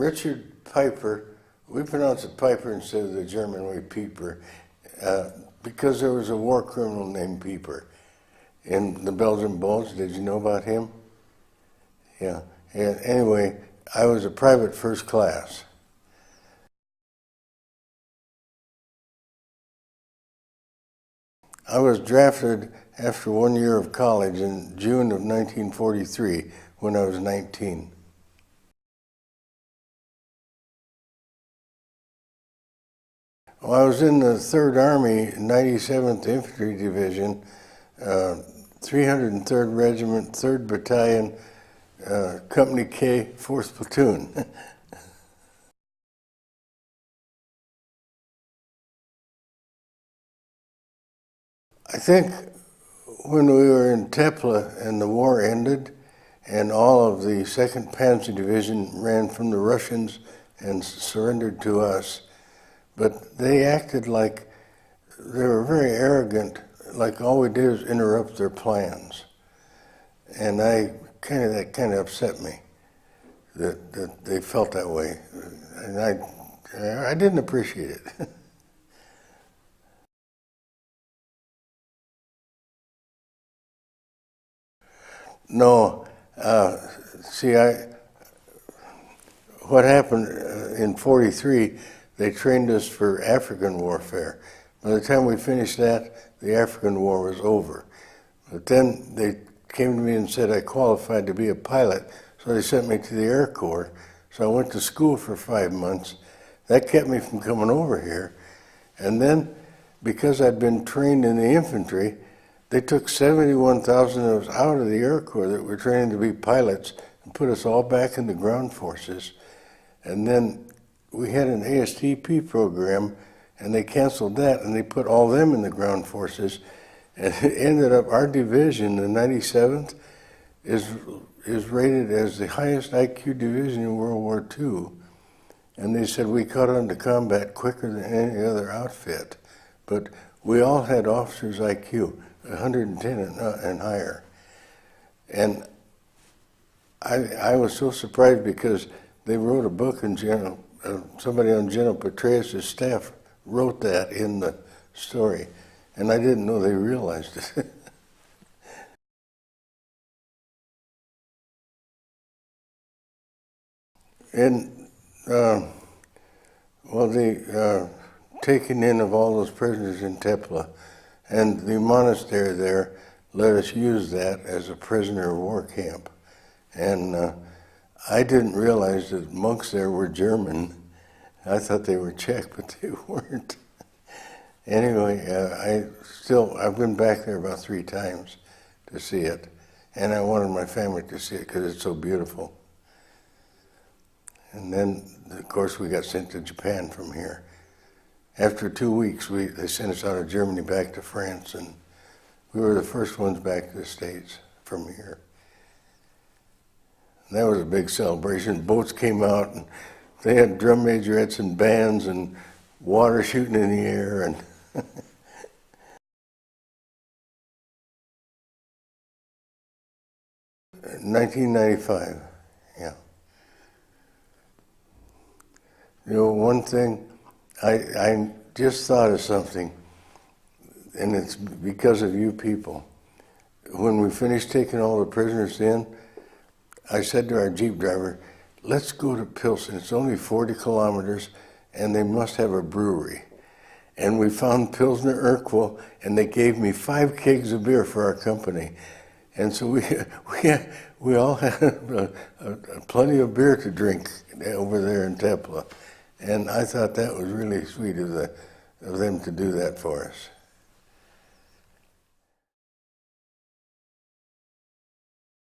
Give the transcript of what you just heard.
Richard Pieper, we pronounce it Piper instead of the German way Pieper, because there was a war criminal named Pieper in the Belgian Bulge. Did you know about him? Yeah. And anyway, I was a private first class. I was drafted after 1 year of college in June of 1943 when I was 19. Well, I was in the 3rd Army, 97th Infantry Division, 303rd Regiment, 3rd Battalion, Company K, 4th Platoon. I think when we were in Tepla and the war ended and all of the 2nd Panzer Division ran from the Russians and surrendered to us, but they acted like they were very arrogant, like all we did was interrupt their plans. And that kind of upset me, that they felt that way. And I didn't appreciate it. No, see, what happened in 43, they trained us for African warfare. By the time we finished that, the African war was over. But then they came to me and said I qualified to be a pilot, so they sent me to the Air Corps. So I went to school for 5 months. That kept me from coming over here. And then, because I'd been trained in the infantry, they took 71,000 of us out of the Air Corps that were training to be pilots and put us all back in the ground forces. And then we had an ASTP program, and they canceled that, and they put all them in the ground forces. And it ended up, our division, the 97th, is rated as the highest IQ division in World War II. And they said we caught on to combat quicker than any other outfit. But we all had officers' IQ, 110 and higher. And I was so surprised because they wrote a book in somebody on General Petraeus' staff wrote that in the story. And I didn't know they realized it. And, well, the taking in of all those prisoners in Tepla, and the monastery there let us use that as a prisoner of war camp. And I didn't realize that monks there were German. I thought they were Czech, but they weren't. Anyway, I've been back there about 3 times to see it. And I wanted my family to see it because it's so beautiful. And then, of course, we got sent to Japan from here. After 2 weeks, they sent us out of Germany back to France, and we were the first ones back to the States from here. And that was a big celebration. Boats came out, and they had drum majorettes and bands and water shooting in the air. And 1995, yeah. You know, one thing, I just thought of something, and it's because of you people. When we finished taking all the prisoners in, I said to our Jeep driver, let's go to Pilsen. It's only 40 kilometers, and they must have a brewery. And we found Pilsner Urquell, and they gave me 5 kegs of beer for our company. And so we all had plenty of beer to drink over there in Tepla. And I thought that was really sweet of them to do that for us.